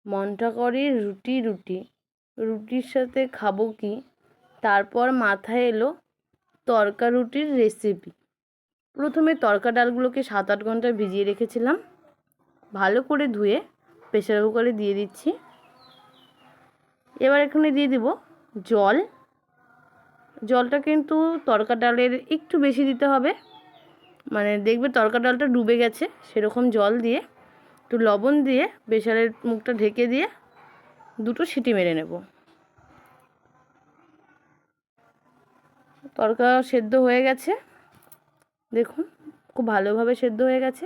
মনটা করে রুটি রুটি, রুটির সাথে খাবো কি, তারপর মাথায় এলো তড়কা রুটির রেসিপি। প্রথমে তড়কা ডালগুলোকে 7-8 ঘন্টা ভিজিয়ে রেখেছিলাম, ভালো করে ধুয়ে প্রেসার কুকারে দিয়ে দিচ্ছি। এবার এখানে দিয়ে দিব জল। জলটা কিন্তু তড়কা ডালের একটু বেশি দিতে হবে, মানে দেখবে তড়কা ডালটা ডুবে গেছে সেরকম জল দিয়ে, একটু লবণ দিয়ে প্রেসারের মুখটা ঢেকে দিয়ে 2টো সিটি মেরে নেব। তড়কা সেদ্ধ হয়ে গেছে, দেখুন খুব ভালোভাবে সেদ্ধ হয়ে গেছে।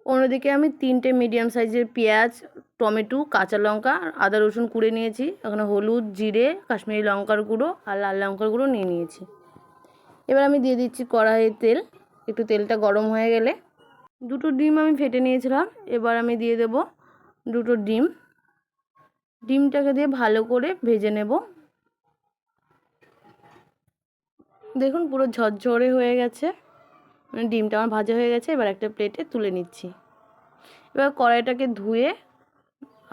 অন্যদিকে আমি 3টে মিডিয়াম সাইজের পেঁয়াজ, টমেটো, কাঁচা লঙ্কা আর আদা রসুন কুড়ে নিয়েছি। এখানে হলুদ, জিরে, কাশ্মীরি লঙ্কার গুঁড়ো আর লাল লঙ্কার গুঁড়ো নিয়ে নিয়েছি। এবার আমি দিয়ে দিচ্ছি কড়াইয়ে তেল। একটু তেলটা গরম হয়ে গেলে 2টো ডিম আমি ফেটে নিয়েছিলাম, এবার আমি দিয়ে দেব 2টো ডিম। ডিমটাকে দিয়ে ভালো করে ভেজে নেব। দেখুন পুরো ঝরঝরে হয়ে গেছে, মানে ডিমটা আমার ভাজা হয়ে গেছে। এবার একটা প্লেটে তুলে নিচ্ছি। এবার কড়াইটাকে ধুয়ে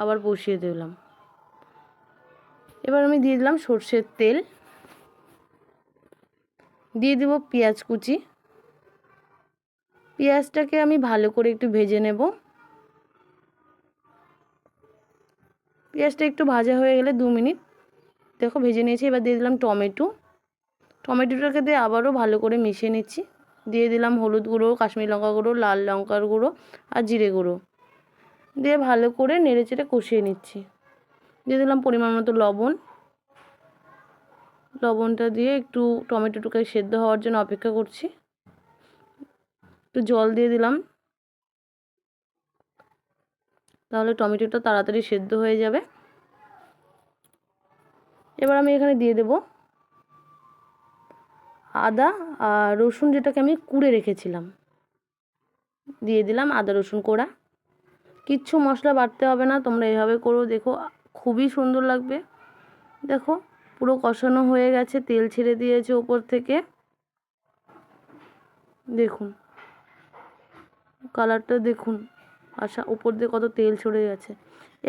আবার বসিয়ে দিলাম। এবার আমি দিয়ে দিলাম সর্ষের তেল, দিয়ে দেব পেঁয়াজ কুচি। পেঁয়াজটাকে আমি ভালো করে একটু ভেজে নেব। পেঁয়াজটা একটু ভাজা হয়ে গেলে 2 মিনিট দেখো ভেজে নিয়েছি। এবার দিয়ে দিলাম টমেটো। টমেটোটাকে দিয়ে আবারও ভালো করে মিশিয়ে নিচ্ছি। দিয়ে দিলাম হলুদ গুঁড়ো, কাশ্মীরি লঙ্কা গুঁড়ো, লাল লঙ্কার গুঁড়ো আর জিরে গুঁড়ো, দিয়ে ভালো করে নেড়েচেড়ে কষিয়ে নিচ্ছি। দিয়ে দিলাম পরিমাণ মতো লবণ। লবণটা দিয়ে একটু টমেটোটাকে সেদ্ধ হওয়ার জন্য অপেক্ষা করছি। একটু জল দিয়ে দিলাম, তাহলে টমেটোটা তাড়াতাড়ি সেদ্ধ হয়ে যাবে। এবার আমি এখানে দিয়ে দেব আদা আর রসুন, যেটাকে আমি কুড়ে রেখেছিলাম। দিয়ে দিলাম আদা রসুন কোড়া। কিচ্ছু মশলা বাটতে হবে না, তোমরা এভাবে করো, দেখো খুবই সুন্দর লাগবে। দেখো পুরো কষানো হয়ে গেছে, তেল ছেড়ে দিয়েছে উপর থেকে, দেখুন কালারটা দেখুন, আচ্ছা উপর দিয়ে কত তেল ছড়ে গেছে।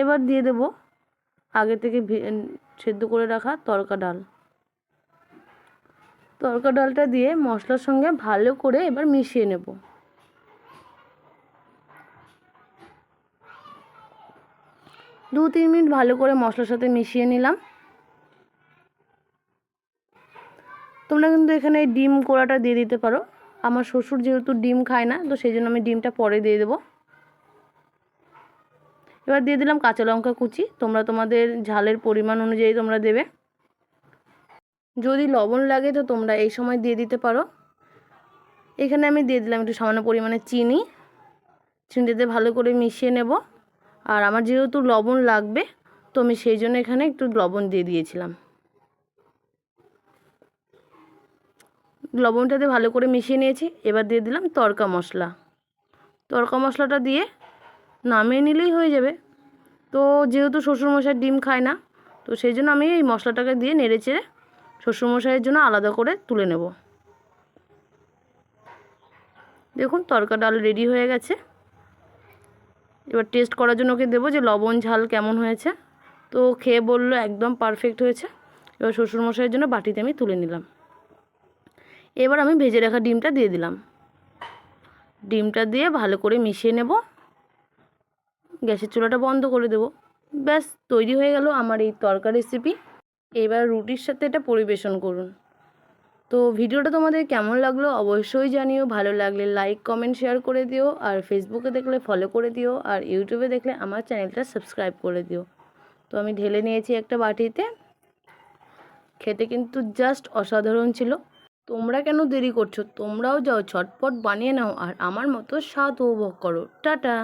এবার দিয়ে দেব আগে থেকে সেদ্ধ করে রাখা তড়কা ডাল। তড়কা ডালটা দিয়ে মশলার সঙ্গে ভালো করে এবার মিশিয়ে নেব। 2-3 মিনিট ভালো করে মশলার সাথে মিশিয়ে নিলাম। তোমরা কিন্তু এখানে ডিম কোড়াটা দিয়ে দিতে পারো। আমার শ্বশুর যেহেতু ডিম খায় না, তো সেই জন্য আমি ডিমটা পরে দিয়ে দেবো। এবার দিয়ে দিলাম কাঁচা লঙ্কা কুচি। তোমরা তোমাদের ঝালের পরিমাণ অনুযায়ী তোমরা দেবে। যদি লবণ লাগে তো তোমরা এই সময় দিয়ে দিতে পারো। এখানে আমি দিয়ে দিলাম একটু সামান্য পরিমাণে চিনি। চিনিতে ভালো করে মিশিয়ে নেব। আর আমার যেহেতু লবণ লাগবে, তো আমি সেই জন্য এখানে একটু লবণ দিয়ে দিয়েছিলাম। লবণটাতে ভালো করে মিশিয়ে নিয়েছি। এবার দিয়ে দিলাম তড়কা মশলা। তড়কা মশলাটা দিয়ে নামিয়ে নিলেই হয়ে যাবে। তো যেহেতু শ্বশুরমশাই ডিম খায় না, তো সেই জন্য আমি এই মশলাটাকে দিয়ে নেড়েচেড়ে শ্বশুরমশাইয়ের জন্য আলাদা করে তুলে নেব। দেখুন তড়কা ডাল রেডি হয়ে গেছে। এবার টেস্ট করার জন্য ওকে দেবো যে লবণ ঝাল কেমন হয়েছে। তো খেয়ে বললো একদম পারফেক্ট হয়েছে। এবার শ্বশুরমশাইয়ের জন্য বাটিতে আমি তুলে নিলাম। এবার আমি ভেজে রাখা ডিমটা দিয়ে দিলাম। ডিমটা দিয়ে ভালো করে মিশিয়ে নেব। গ্যাসের চুলাটা বন্ধ করে দেব। ব্যাস তৈরি হয়ে গেল আমার এই তড়কা রেসিপি। এবার রুটির সাথে এটা পরিবেশন করুন। তো ভিডিওটা তোমাদের কেমন লাগলো অবশ্যই জানিও। ভালো লাগলে লাইক, কমেন্ট, শেয়ার করে দিও। আর ফেসবুকে দেখলে ফলো করে দিও। আর ইউটিউবে দেখলে আমার চ্যানেলটা সাবস্ক্রাইব করে দিও। তো আমি ঢেলে নিয়েছি একটা বাটিতে। খেতে কিন্তু জাস্ট অসাধারণ ছিল। তোমরা কেন দেরি করছো? তোমরাও যাও ঝটপট বানিয়ে নাও আর আমার মতো স্বাদ উপভোগ করো। টাটা।